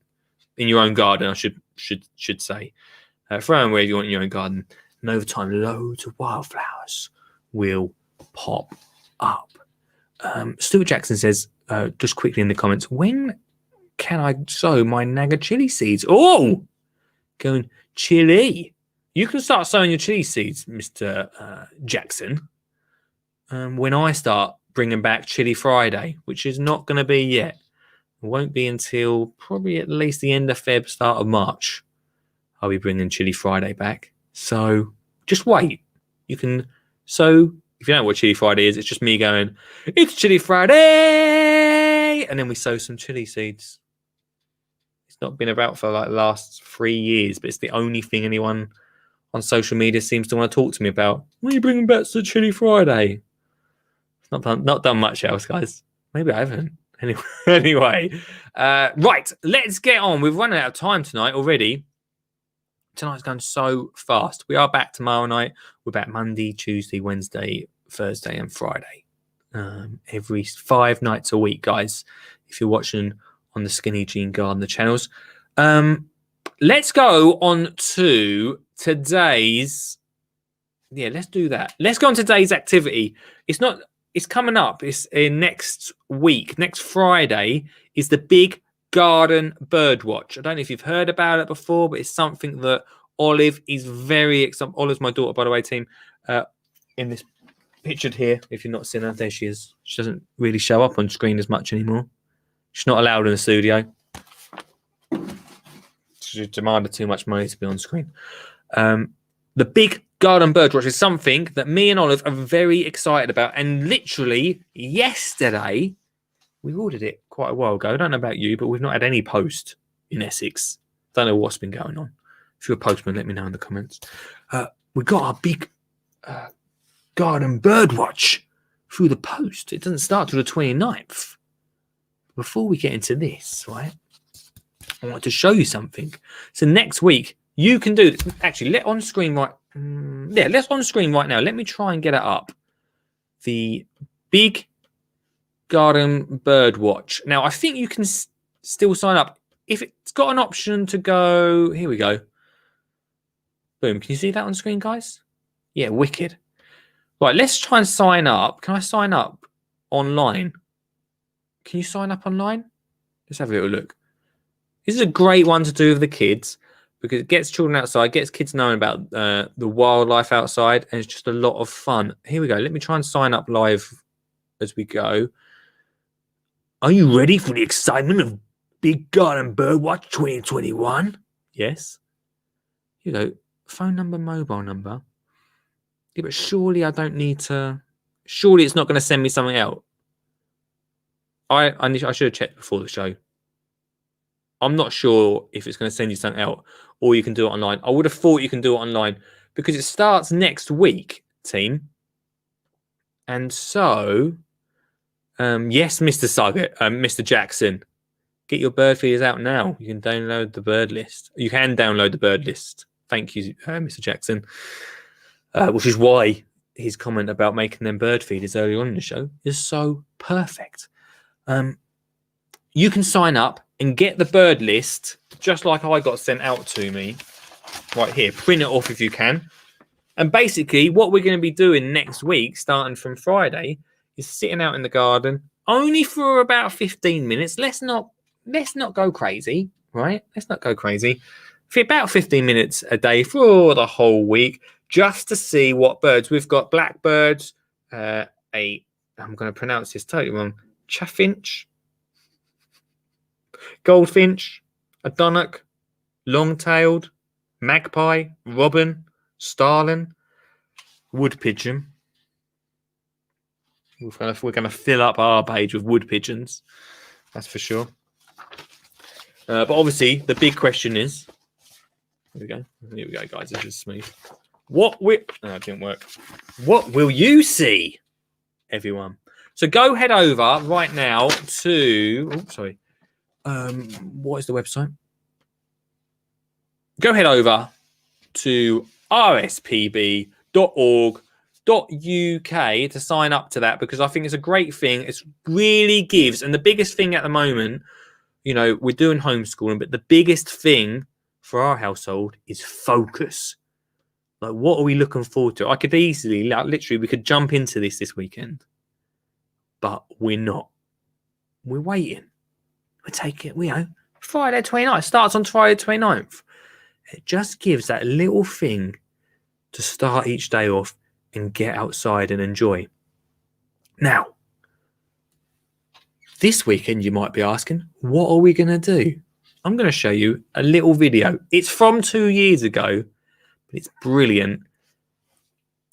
in your own garden, I should say. Throw them wherever you want in your own garden. And over time, loads of wildflowers will pop up. Stuart Jackson says, just quickly in the comments, when can I sow my Naga chili seeds? Oh, going chili. You can start sowing your chili seeds, Mr. Jackson, when I start bringing back Chili Friday, which is not going to be yet. It won't be until probably at least the end of Feb, start of March. I'll be bringing Chili Friday back. So just wait. You can sow. If you don't know what Chili Friday is, it's just me going, it's Chili Friday! And then we sow some chili seeds. It's not been about for like the last 3 years, but it's the only thing anyone on social media seems to want to talk to me about. When are you bringing back to Chili Friday? It's not done much else, guys. Maybe I haven't. Anyway, right, let's get on. We've run out of time tonight already. Tonight's going so fast. We are back tomorrow night. We're back Monday, Tuesday, Wednesday, Thursday, and Friday. Every 5 nights a week, guys. If you're watching on the Skinny Jean Gardener channels, let's go on to today's. Yeah, let's do that. Let's go on to today's activity. It's coming up. It's next week. Next Friday is the big garden bird watch. I don't know if you've heard about it before, but it's something that Olive is very excited. Olive's my daughter, by the way, team. In this pictured here, if you're not seeing her, there she is. She doesn't really show up on screen as much anymore. She's not allowed in the studio. She demanded too much money to be on screen. The big garden bird watch is something that me and Olive are very excited about. And literally yesterday, we ordered it quite a while ago. I don't know about you, but we've not had any post in Essex. Don't know what's been going on. If you're a postman, let me know in the comments. We got our big garden bird watch through the post. It doesn't start till the 29th. Before we get into this, right, I want to show you something. So next week, you can do this. Actually, let's on screen right now. Let me try and get it up. The big garden bird watch. Now, I think you can still sign up. If it's got an option to go, here we go. Boom. Can you see that on screen, guys? Yeah, wicked. Right, let's try and sign up. Can I sign up online? Can you sign up online? Let's have a little look. This is a great one to do with the kids because it gets children outside, gets kids knowing about the wildlife outside, and it's just a lot of fun. Here we go. Let me try and sign up live as we go. Are you ready for the excitement of Big Garden Birdwatch 2021? Yes. Here you go. Phone number, mobile number. Yeah, but surely I don't need to. Surely it's not going to send me something out. I should have checked before the show. I'm not sure if it's going to send you something out or you can do it online. I would have thought you can do it online because it starts next week, team. And so, yes, Mr. Suggett, Mr. Jackson, get your bird feeders out now. You can download the bird list. You can download the bird list. Thank you, Mr. Jackson. Which is why his comment about making them bird feeders earlier on in the show is so perfect. You can sign up and get the bird list just like I got sent out to me right here. Print it off if you can. And basically what we're going to be doing next week, starting from Friday, is sitting out in the garden only for about 15 minutes. Let's not go crazy, right? Let's not go crazy. For about 15 minutes a day for the whole week, just to see what birds. We've got blackbirds, I'm going to pronounce this totally wrong, chaffinch, goldfinch, a dunnock, long-tailed, magpie, robin, starling, wood pigeon. We're going to fill up our page with wood pigeons, that's for sure. But obviously, the big question is, here we go, guys. This is smooth. No, it didn't work. What will you see, everyone? So go head over right now to. Oh, sorry. What is the website? Go head over to rspb.org.uk to sign up to that, because I think it's a great thing. It really gives, and the biggest thing at the moment, you know, we're doing homeschooling, but the biggest thing for our household is focus. Like, what are we looking forward to? I could easily, like, literally, we could jump into this weekend, but we're not. We're waiting. We're taking, you know, Friday 29th. Starts on Friday 29th. It just gives that little thing to start each day off and get outside and enjoy. Now, this weekend, you might be asking, what are we going to do? I'm going to show you a little video. It's from 2 years ago, but it's brilliant.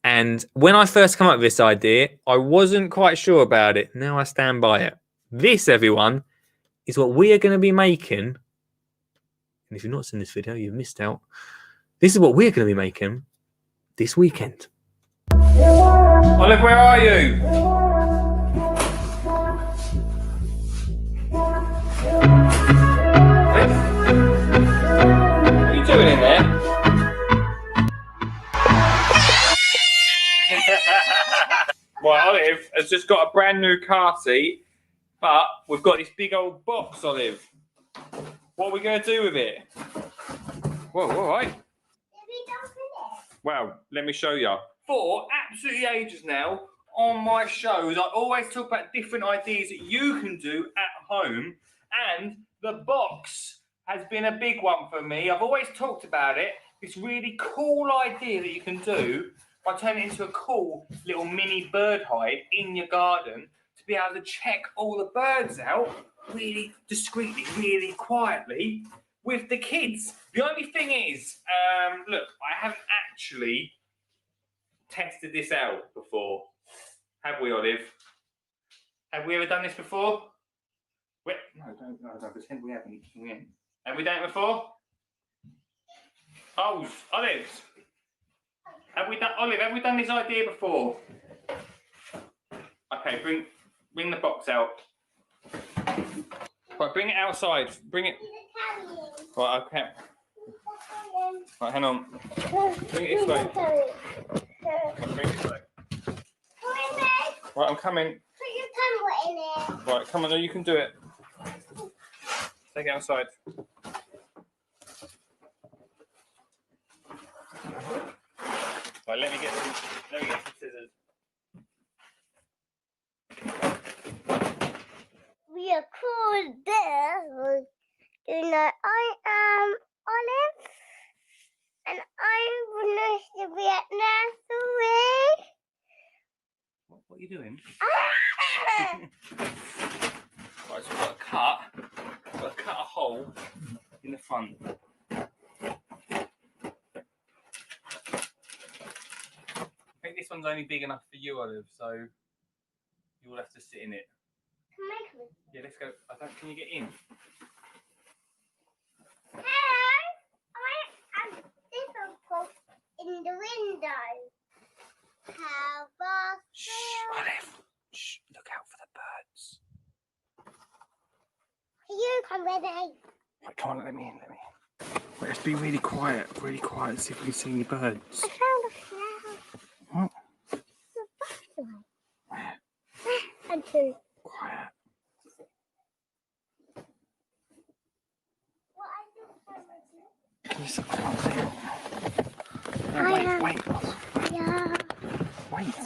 And when I first came up with this idea, I wasn't quite sure about it. Now I stand by it. This, everyone, is what we are going to be making. And if you've not seen this video, you've missed out. This is what we're going to be making this weekend. Olive, where are you? What are you doing in there? Right, Olive has just got a brand new car seat, but we've got this big old box, Olive. What are we going to do with it? Whoa, all right. Well, let me show you. For absolutely ages now, on my shows, I always talk about different ideas that you can do at home, and the box has been a big one for me. I've always talked about it. This really cool idea that you can do by turning it into a cool little mini bird hide in your garden to be able to check all the birds out really discreetly, really quietly with the kids. The only thing is, look, I haven't actually tested this out before. Have we, Olive? Have we ever done this before? No, don't pretend we haven't. Have we done it before? Oh, Olive. Have we done this idea before? Okay, bring the box out. Right, bring it outside. Bring it. Right, okay. Right, hang on. Bring it this way. Bring it this way. Right, I'm coming. Put your camera in it. Right, come on, you can do it. Take it outside. Right, let me get some scissors. We are cool there. You know, I am Olive, and I'm going to be at nursery. What are you doing? Ah! Right, so we've got to cut a hole in the front. I think this one's only big enough for you, Olive, so you'll have to sit in it. Can I come in? Yeah, let's go. Can you get in? Hello. I'm this one put in the window. How about Shh, Olive. Shh, look out for the birds. you come ready? Right, come on, let me in. Wait, let's be really quiet, see if we can see any birds. I found a flower. What? The butterfly. Where? And two. Quiet. What I do? Can you see? I can't see it. No, I am. wait. Yeah. Wait.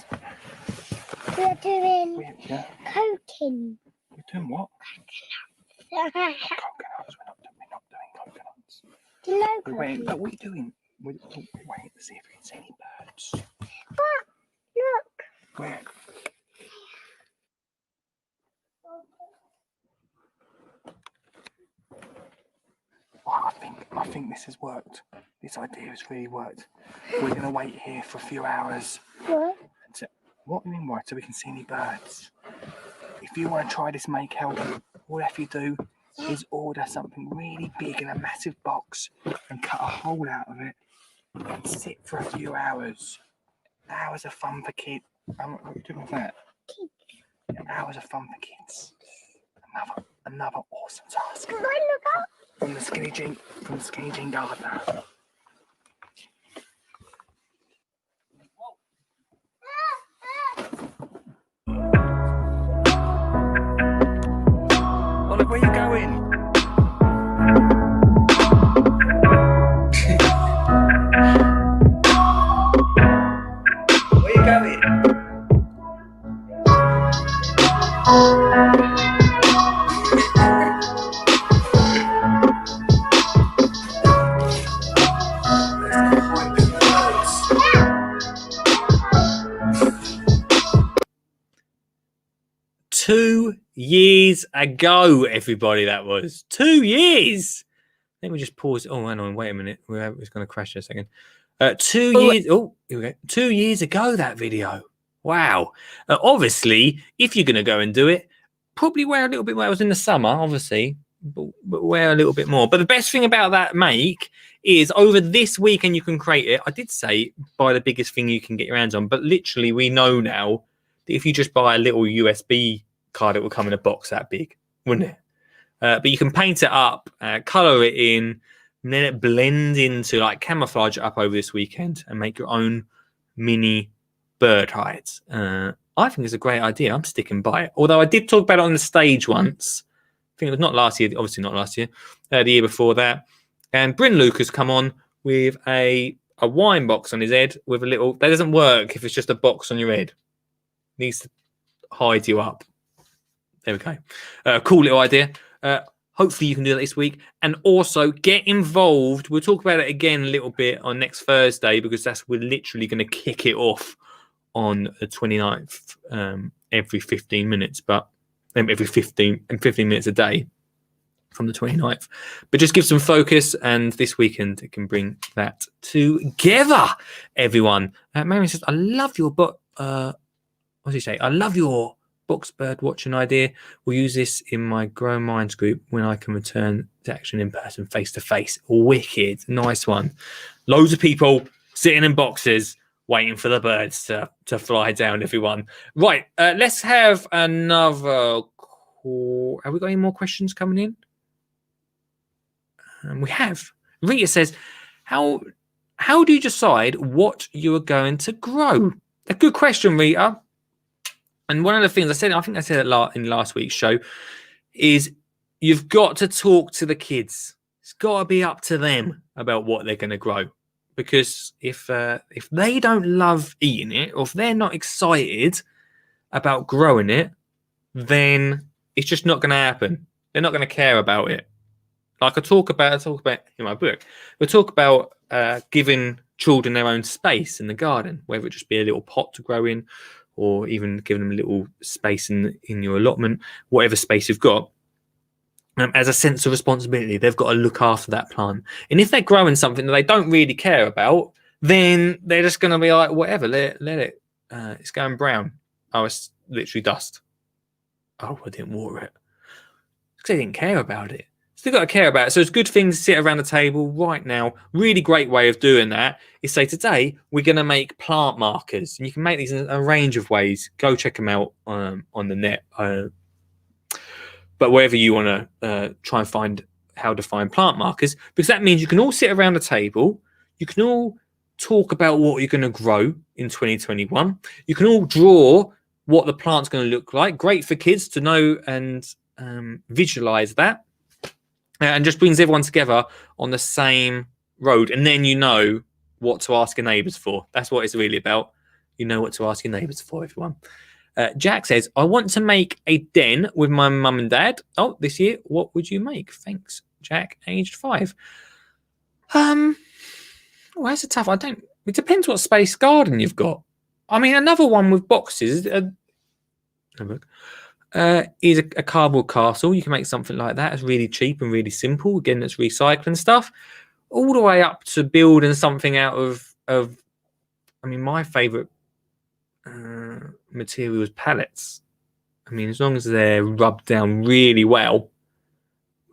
We're doing Yeah. coating. You're doing what? Coconuts. Coconuts. We're not doing coconuts. Do you know Wait, coconuts? what are you doing? Wait to see if we can see any birds. Look. Where? Oh, I think this has worked. This idea has really worked. We're going to wait here for a few hours. What? What do you mean, right? So we can see any birds. If you want to try this make help, all you have to do is order something really big in a massive box and cut a hole out of it and sit for a few hours. Hours of fun for kids. What are you doing with that? Yeah, hours of fun for kids. Another awesome task from the Skinny Jean Gardener. Olive, where you going? Where you going? Two years ago, everybody, that was 2 years. Let me just pause. Oh, hang on, wait a minute. It's going to crash in a second. 2 years. Oh, here we go. 2 years ago, that video. Wow. Obviously, if you're going to go and do it, probably wear a little bit more. It was in the summer, obviously, but wear a little bit more. But the best thing about that make is over this weekend you can create it. I did say buy the biggest thing you can get your hands on, but literally we know now that if you just buy a little USB card, it will come in a box that big, wouldn't it? But you can paint it up, color it in, and then it blends into, like, camouflage it up over this weekend and make your own mini bird hides. I think it's a great idea. I'm sticking by it. Although I did talk about it on the stage once. I think it was not last year, obviously not last year, the year before that. And Bryn Lucas come on with a wine box on his head with a little. That doesn't work if it's just a box on your head. It needs to hide you up. There we go. Cool little idea. Hopefully you can do that this week. And also get involved. We'll talk about it again a little bit on next Thursday, because we're literally going to kick it off on the 29th, every 15 minutes, but every 15 minutes a day from the 29th. But just give some focus, and this weekend it can bring that together, everyone. Marion says, I love your book. What does he say? I love your box bird watching idea. We'll use this in my Grow Minds group when I can return to action in person, face to face. Wicked. Nice one. Loads of people sitting in boxes waiting for the birds to fly down, everyone. Right, let's have another call. Have we got any more questions coming in? We have. Rita says, how do you decide what you are going to grow? A good question, Rita. And one of the things I think I said it in last week's show, is you've got to talk to the kids. It's got to be up to them about what they're going to grow. Because if they don't love eating it, or if they're not excited about growing it, then it's just not going to happen. They're not going to care about it. Like I talk about in my book, we talk about giving children their own space in the garden, whether it just be a little pot to grow in, or even giving them a little space in your allotment, whatever space you've got. As a sense of responsibility, they've got to look after that plant. And if they're growing something that they don't really care about, then they're just going to be like, whatever, let it. It's going brown. Oh, it's literally dust. Oh, I didn't water it. Because they didn't care about it. Still got to care about it. So it's good things to sit around the table right now. Really great way of doing that is say, today we're going to make plant markers. And you can make these in a range of ways. Go check them out on the net. But wherever you want to try and find how to find plant markers, because that means you can all sit around the table. You can all talk about what you're going to grow in 2021. You can all draw what the plant's going to look like. Great for kids to know and visualize that. And just brings everyone together on the same road. And then you know what to ask your neighbours for. That's what it's really about. You know what to ask your neighbours for, everyone. Jack says, I want to make a den with my mum and dad. Oh, this year, what would you make? Thanks, Jack, aged 5. Well, that's a tough. It depends what space garden you've got. I mean, another one with boxes is a cardboard castle. You can make something like that. It's really cheap and really simple. Again, it's recycling stuff. All the way up to building something out of I mean, my favourite material is pallets. I mean, as long as they're rubbed down really well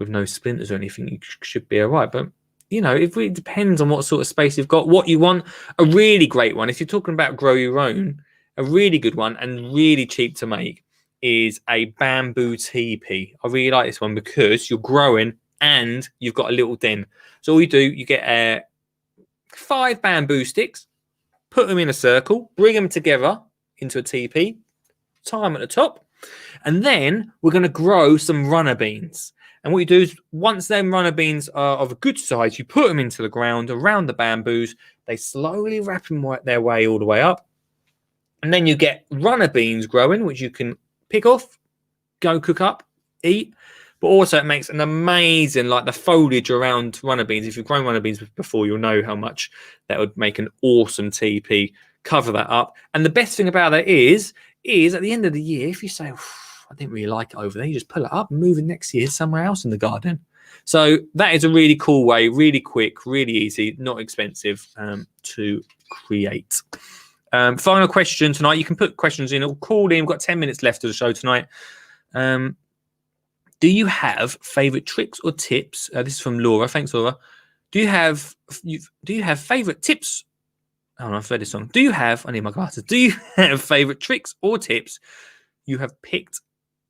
with no splinters or anything, you should be all right. But it depends on what sort of space you've got, what you want. A really great one, if you're talking about grow your own, a really good one and really cheap to make is a bamboo teepee. I really like this one because you're growing and you've got a little den. So all you do, you get 5 bamboo sticks, put them in a circle, bring them together into a teepee, tie them at the top, and then we're going to grow some runner beans. And what you do is, once them runner beans are of a good size, you put them into the ground around the bamboos. They slowly wrap their way all the way up. And then you get runner beans growing, which you can pick off, go cook up, eat. But also it makes an amazing, like the foliage around runner beans. If you've grown runner beans before, you'll know how much that would make an awesome teepee. Cover that up. And the best thing about that is at the end of the year, if you say, I didn't really like it over there, you just pull it up and move it next year somewhere else in the garden. So that is a really cool way, really quick, really easy, not expensive to create. Final question tonight. You can put questions in or call in. We've got 10 minutes left of the show tonight. Do you have favorite tricks or tips? This is from Laura. Thanks, Laura. Do you have favorite tips? Oh, I've read this song. I need my glasses. Do you have favorite tricks or tips you have picked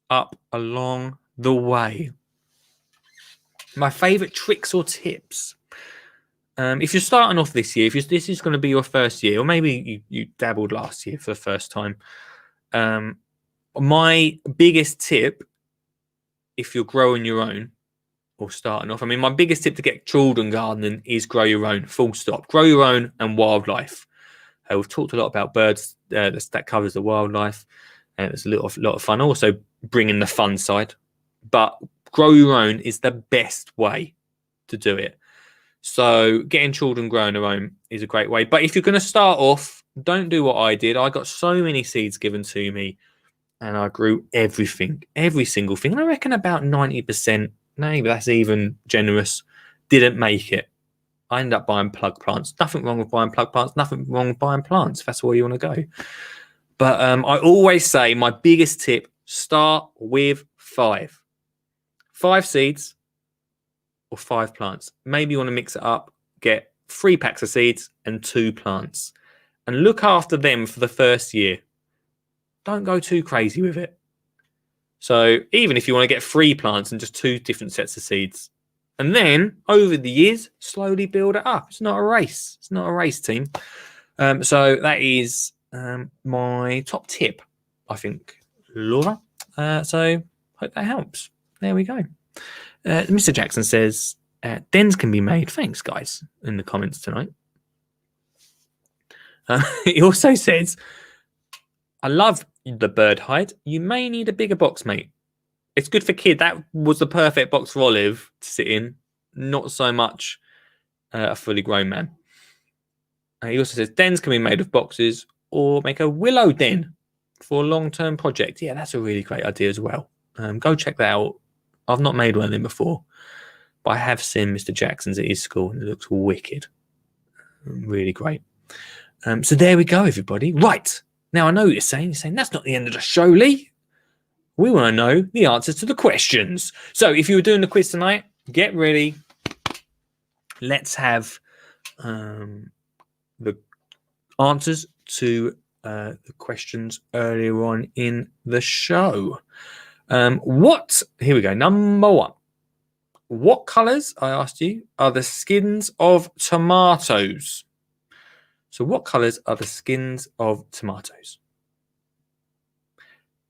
up along the way? My favorite tricks or tips. If you're starting off this year, this is going to be your first year, or maybe you dabbled last year for the first time. My biggest tip, if you're growing your own or starting off, my biggest tip to get children gardening is grow your own, full stop. Grow your own and wildlife. We've talked a lot about birds. That covers the wildlife. It's a lot of fun. Also bringing the fun side. But grow your own is the best way to do it. So getting children growing their own is a great way. But if you're going to start off, don't do what I did. I got so many seeds given to me and I grew everything, every single thing. And I reckon about 90%, maybe that's even generous, didn't make it. I ended up buying plug plants. Nothing wrong with buying plug plants. Nothing wrong with buying plants if that's where you want to go. But I always say my biggest tip, start with 5. 5 seeds or 5 plants. Maybe you want to mix it up, get 3 packs of seeds and 2 plants. And look after them for the first year. Don't go too crazy with it. So even if you want to get 3 plants and just 2 different sets of seeds. And then over the years, slowly build it up. It's not a race. It's not a race, team. So that is my top tip, I think, Laura. So hope that helps. There we go. Mr. Jackson says, dens can be made. Thanks, guys, in the comments tonight. He also says, I love the bird hide. You may need a bigger box, mate. It's good for kid. That was the perfect box for Olive to sit in. Not so much a fully grown man. He also says, dens can be made of boxes or make a willow den for a long-term project. Yeah, that's a really great idea as well. Go check that out. I've not made one of them before, but I have seen Mr. Jackson's at his school and it looks wicked. Really great. So there we go, everybody. Right. Now, I know what you're saying. You're saying, that's not the end of the show, Lee. We want to know the answers to the questions. So if you were doing the quiz tonight, get ready. Let's have the answers to the questions earlier on in the show. Here we go. Number 1. What colours, I asked you, are the skins of tomatoes? So what colours are the skins of tomatoes?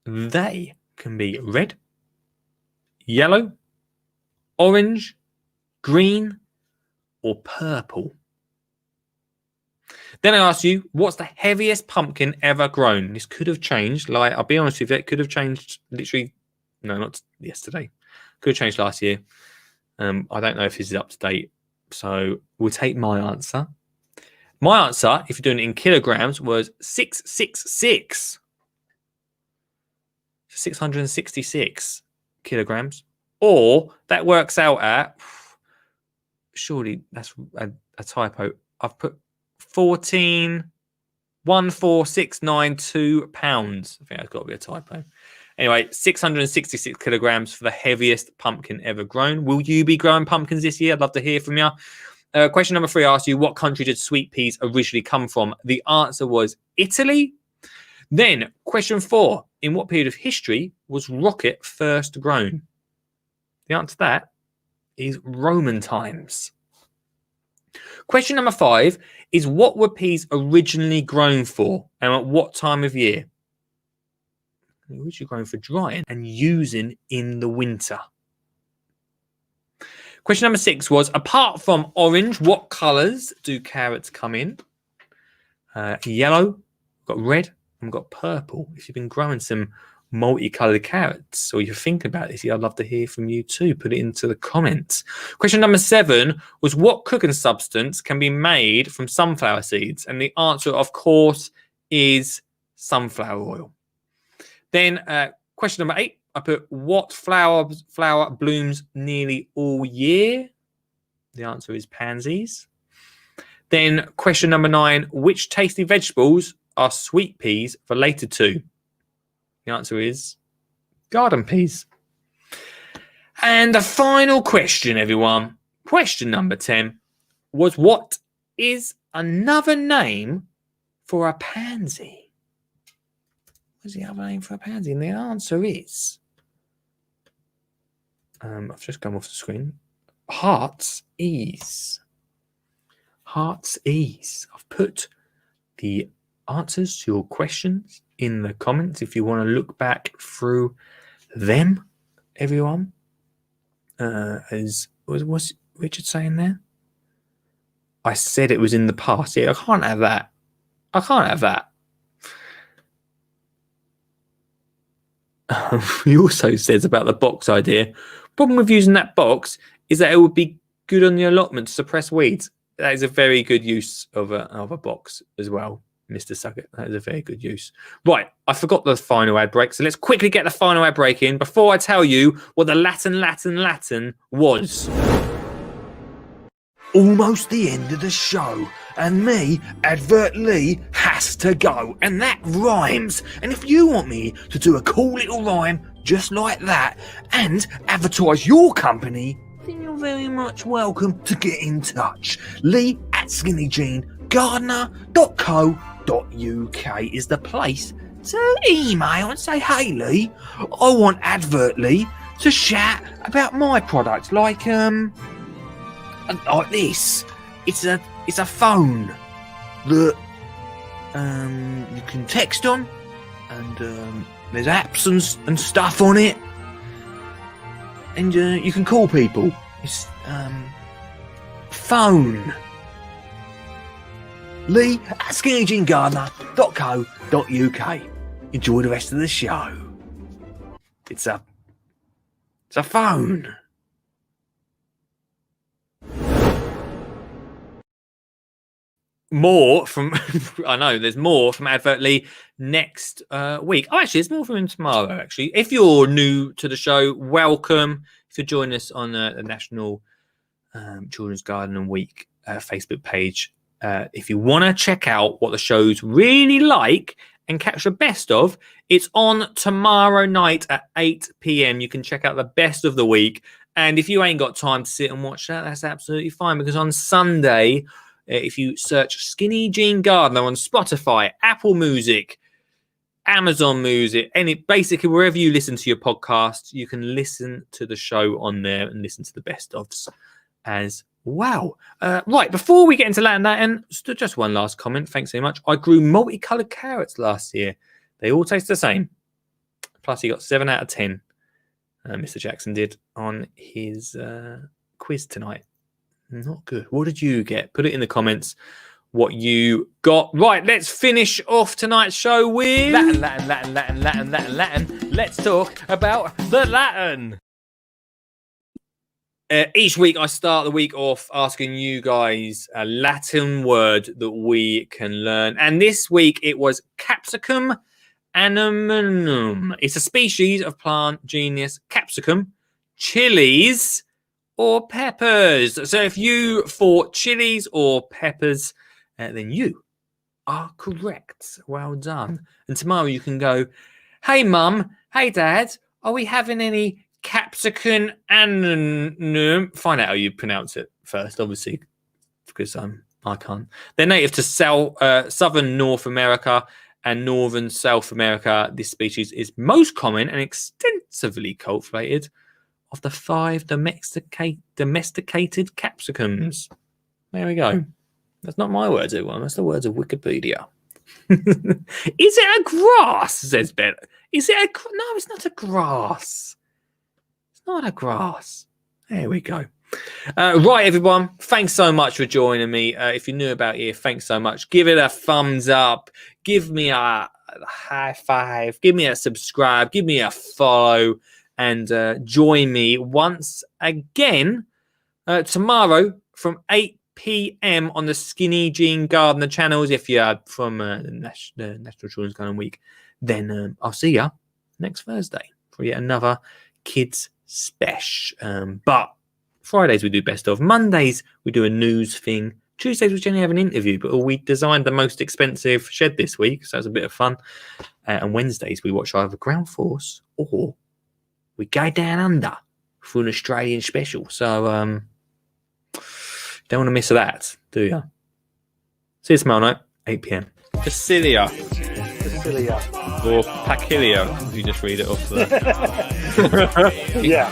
They can be red, yellow, orange, green, or purple. Then I asked you, what's the heaviest pumpkin ever grown? This could have changed. Like, I'll be honest with you, it could have changed literally, no, not yesterday. Could have changed last year. I don't know if this is up to date. So we'll take my answer. My answer, if you're doing it in kilograms, was 666. 666 kilograms. Or that works out at, surely that's a typo. I've put 14692 pounds. I think that's got to be a typo. Anyway, 666 kilograms for the heaviest pumpkin ever grown. Will you be growing pumpkins this year? I'd love to hear from you. Question number 3 asks you, what country did sweet peas originally come from? The answer was Italy. Then, question 4, in what period of history was rocket first grown? The answer to that is Roman times. Question number 5 is, what were peas originally grown for and at what time of year? Originally grown for drying and using in the winter. Question number 6 was, apart from orange, what colours do carrots come in? Yellow, we've got red, and we've got purple. If you've been growing some multicoloured carrots or you're thinking about this, I'd love to hear from you too. Put it into the comments. Question number 7 was, what cooking substance can be made from sunflower seeds? And the answer, of course, is sunflower oil. Then question number 8, I put, what flower blooms nearly all year? The answer is pansies. Then question number 9, which tasty vegetables are sweet peas related to? The answer is garden peas. And the final question, everyone, question number 10, was, what is another name for a pansy? What's the other name for a pansy? And the answer is, I've just come off the screen, heart's ease. Heart's ease. I've put the answers to your questions in the comments if you want to look back through them, everyone. As what's Richard saying there? I said it was in the past. Yeah, I can't have that. I can't have that. He also says about the box idea, problem with using that box is that it would be good on the allotment to suppress weeds. That is a very good use of a box as well, Mr. Suckett. That is a very good use. Right, I forgot the final ad break, so let's quickly get the final ad break in before I tell you what the Latin was. Almost the end of the show, and me, Advert Lee, has to go, and that rhymes. And if you want me to do a cool little rhyme just like that and advertise your company, then you're very much welcome to get in touch. Lee at skinnyjeangardener.co.uk is the place to email and say, hey Lee, I want Advert Lee to chat about my products, like this. It's a phone that you can text on, and there's apps and stuff on it, and you can call people. It's phone. Lee at skinnyjeangardener.co.uk. Enjoy the rest of the show. It's a phone. More from I know there's more from Advert Lee next week. Oh, actually, there's more from him tomorrow. Actually, if you're new to the show, welcome. If you're joining us on the National Children's Garden Week Facebook page, if you want to check out what the show's really like and catch the best of, it's on tomorrow night at 8 p.m. You can check out the best of the week. And if you ain't got time to sit and watch that, that's absolutely fine, because on Sunday, if you search Skinny Jean Gardener on Spotify, Apple Music, Amazon Music, basically wherever you listen to your podcast, you can listen to the show on there and listen to the best ofs as well. Right, before we get into Latin, just one last comment. Thanks very much. I grew multicoloured carrots last year. They all taste the same. Plus, he got 7 out of 10. Mr. Jackson did on his quiz tonight. Not good. What did you get? Put it in the comments what you got. Right, let's finish off tonight's show with Latin. Let's talk about the Latin. Each week I start the week off asking you guys a Latin word that we can learn. And this week it was Capsicum annuum. It's a species of plant genus Capsicum, chilies, or peppers. So if you thought chilies or peppers, then you are correct. Well done. And tomorrow you can go Hey, Mum. Hey, Dad. Are we having any capsicum and find out how you pronounce it first, obviously, because I can't. They're native to southern North America and northern South America. This species is most common and extensively cultivated of the 5 domesticated capsicums. There we go. That's not my words, everyone. That's the words of Wikipedia. Is it a grass? Says Ben. Is it a? No, it's not a grass. It's not a grass. There we go. Right, everyone. Thanks so much for joining me. If you're new about here, thanks so much. Give it a thumbs up. Give me a high five. Give me a subscribe. Give me a follow. And join me once again tomorrow from 8 p.m. on the Skinny Jean Gardener channels. If you're from the National Children's Garden Week, then I'll see you next Thursday for yet another kids special. But Fridays we do best of. Mondays we do a news thing. Tuesdays we generally have an interview, but we designed the most expensive shed this week, so it's a bit of fun. And Wednesdays we watch either Ground Force or we go down under for an Australian special. So don't want to miss that, do you? See you tomorrow night, 8 p.m. Facilia. Or Pacilia, if you just read it off there. Yeah.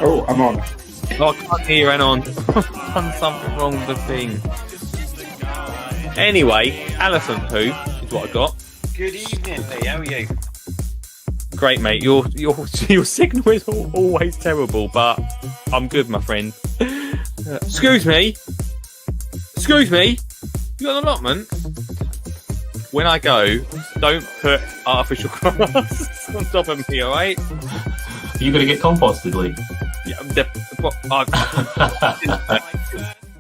Oh, I'm on. Oh, I can't hear you, hang on. I've done something wrong with the thing. Anyway, elephant poo is what I got. Good evening, Lee. How are you? Great, mate. Your signal is always terrible, but I'm good, my friend. Excuse me. You got an allotment? When I go, don't put artificial grass on top of me, all right? Are you going to get composted, Lee? Yeah,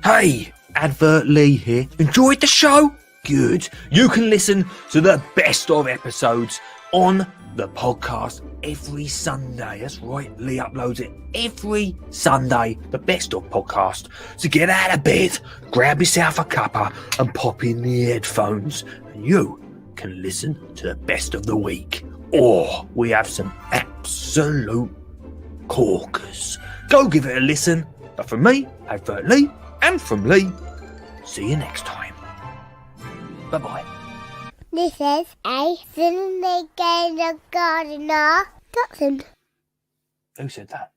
Hey, Advert Lee here. Enjoyed the show? Good. You can listen to the best of episodes on the podcast every Sunday. That's right, Lee uploads it every Sunday, the best of podcast. So get out of bed, grab yourself a cuppa and pop in the headphones and you can listen to the best of the week. Or we have some absolute corkers. Go give it a listen. But from me, Advert Lee, and from Lee, see you next time. Bye-bye. This is a Sydney Gardener. Dotson. Who said that?